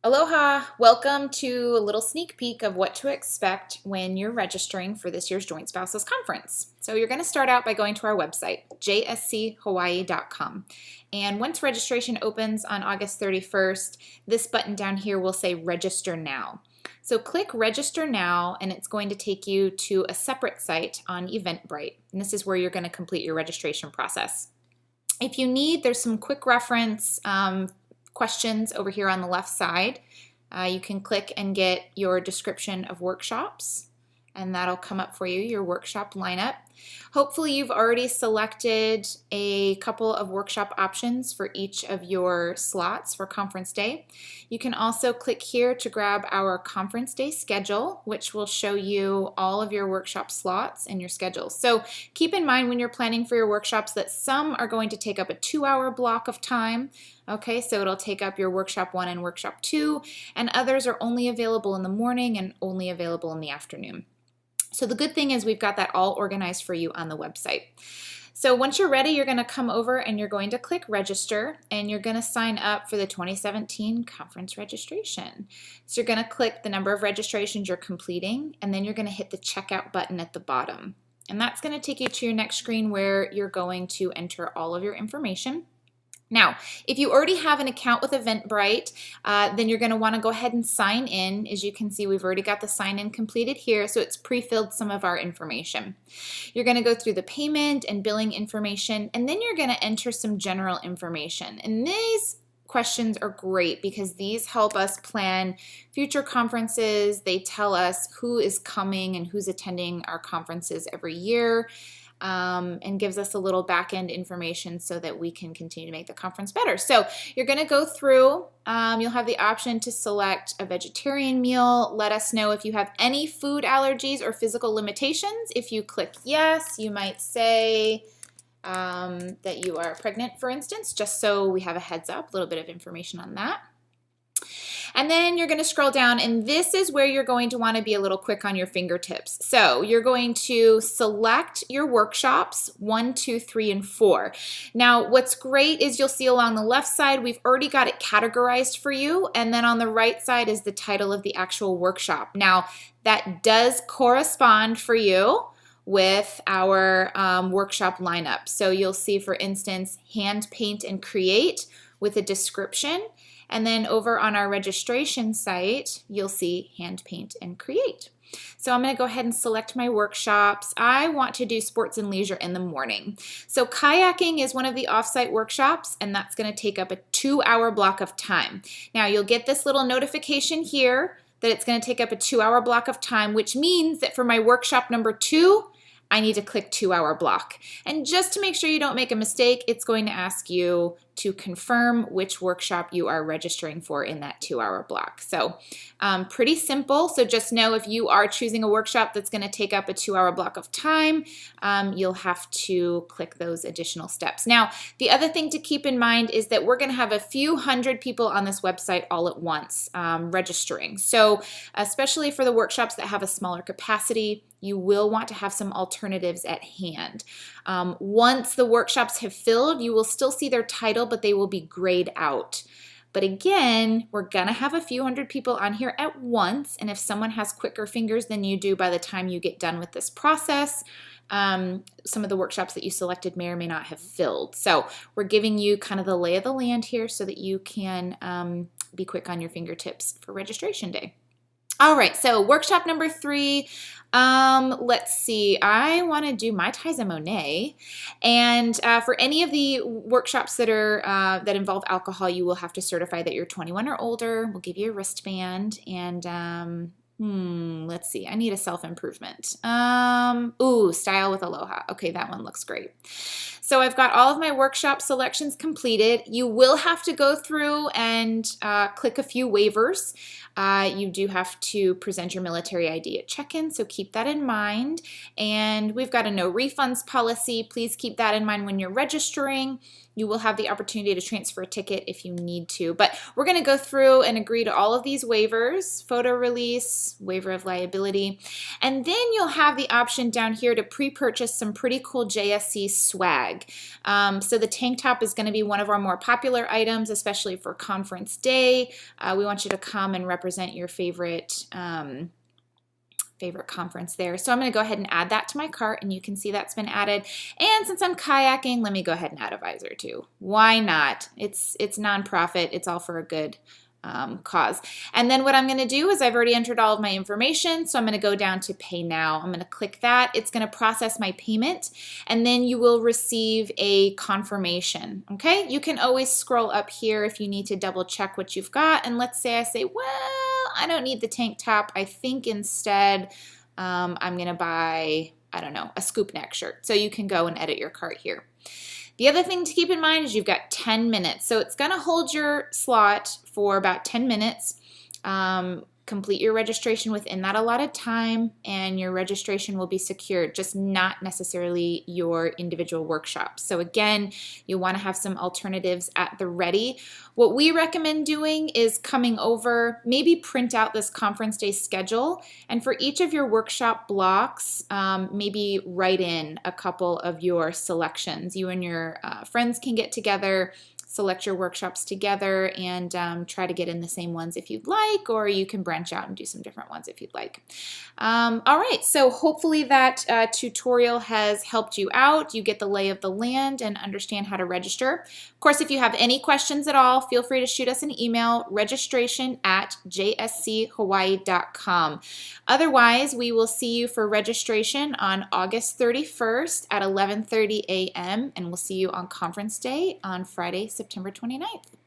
Aloha! Welcome to a little sneak peek of what to expect when you're registering for this year's Joint Spouses Conference. So you're going to start out by going to our website, jschawaii.com. And once registration opens on August 31st, this button down here will say Register Now. So click Register Now, and it's going to take you to a separate site on Eventbrite. And this is where you're going to complete your registration process. If you need, there's some quick reference questions over here on the left side. You can click and get your description of workshops, and that'll come up for you, your workshop lineup. Hopefully you've already selected a couple of workshop options for each of your slots for conference day. You can also click here to grab our conference day schedule, which will show you all of your workshop slots and your schedules. So keep in mind when you're planning for your workshops that some are going to take up a 2-hour block of time. Okay, so it'll take up your workshop 1 and workshop 2, and others are only available in the morning and only available in the afternoon. So the good thing is we've got that all organized for you on the website. So once you're ready, you're going to come over and you're going to click register, and you're going to sign up for the 2017 conference registration. So you're going to click the number of registrations you're completing, and then you're going to hit the checkout button at the bottom. And that's going to take you to your next screen where you're going to enter all of your information. Now, if you already have an account with Eventbrite, then you're going to want to go ahead and sign in. As you can see, we've already got the sign in completed here, so it's pre-filled some of our information. You're going to go through the payment and billing information, and then you're going to enter some general information. And these questions are great because these help us plan future conferences. They tell us who is coming and who's attending our conferences every year. And gives us a little back-end information so that we can continue to make the conference better. So you're going to go through, you'll have the option to select a vegetarian meal. Let us know if you have any food allergies or physical limitations. If you click yes, you might say that you are pregnant, for instance, just so we have a heads up, a little bit of information on that. And then you're going to scroll down, and this is where you're going to want to be a little quick on your fingertips. So you're going to select your workshops 1, 2, 3, and 4. Now, what's great is you'll see along the left side, we've already got it categorized for you, and then on the right side is the title of the actual workshop. Now, that does correspond for you with our workshop lineup. So you'll see, for instance, hand paint and create with a description. And then over on our registration site, you'll see hand paint and create. So I'm going to go ahead and select my workshops. I want to do sports and leisure in the morning. So kayaking is one of the offsite workshops, and that's going to take up a 2-hour block of time. Now you'll get this little notification here that it's going to take up a 2-hour block of time, which means that for my workshop number 2, I need to click 2-hour block. And just to make sure you don't make a mistake, it's going to ask you to confirm which workshop you are registering for in that 2-hour block. So pretty simple. So just know if you are choosing a workshop that's going to take up a 2-hour block of time, you'll have to click those additional steps. Now, the other thing to keep in mind is that we're going to have a few hundred people on this website all at once registering. So especially for the workshops that have a smaller capacity, you will want to have some alternatives at hand. Once the workshops have filled, you will still see their title, but they will be grayed out. But again, we're going to have a few hundred people on here at once, and if someone has quicker fingers than you do by the time you get done with this process, some of the workshops that you selected may or may not have filled. So we're giving you kind of the lay of the land here so that you can be quick on your fingertips for registration day. All right, so workshop number 3, let's see, I want to do Mai Tais and Monet, and for any of the workshops that are that involve alcohol, you will have to certify that you're 21 or older. We'll give you a wristband, and let's see, I need a self-improvement. Style with Aloha. Okay, that one looks great. So I've got all of my workshop selections completed. You will have to go through and click a few waivers. You do have to present your military ID at check-in, so keep that in mind. And we've got a no refunds policy. Please keep that in mind when you're registering. You will have the opportunity to transfer a ticket if you need to. But we're going to go through and agree to all of these waivers: photo release, license, waiver of liability. And then you'll have the option down here to pre-purchase some pretty cool JSC swag. So the tank top is going to be one of our more popular items, especially for conference day. We want you to come and represent your favorite conference there. So I'm going to go ahead and add that to my cart, and you can see that's been added. And since I'm kayaking, let me go ahead and add a visor too. Why not? It's nonprofit. It's all for a good cause. And then what I'm going to do is I've already entered all of my information, so I'm going to go down to Pay Now. I'm going to click that. It's going to process my payment, and then you will receive a confirmation. Okay, you can always scroll up here if you need to double check what you've got. And let's say I say, well, I don't need the tank top. I think instead I'm going to buy, I don't know, a scoop neck shirt. So you can go and edit your cart here. The other thing to keep in mind is you've got 10 minutes. So it's going to hold your slot for about 10 minutes. Complete your registration within that allotted time, and your registration will be secured, just not necessarily your individual workshops. So again, you want to have some alternatives at the ready. What we recommend doing is coming over, maybe print out this conference day schedule, and for each of your workshop blocks, maybe write in a couple of your selections. You and your friends can get together, select your workshops together, and try to get in the same ones if you'd like, or you can branch out and do some different ones if you'd like. All right, so hopefully that tutorial has helped you out. You get the lay of the land and understand how to register. Of course, if you have any questions at all, feel free to shoot us an email, registration@jschawaii.com. Otherwise, we will see you for registration on August 31st at 11:30 a.m., and we'll see you on conference day on Friday, September 29th.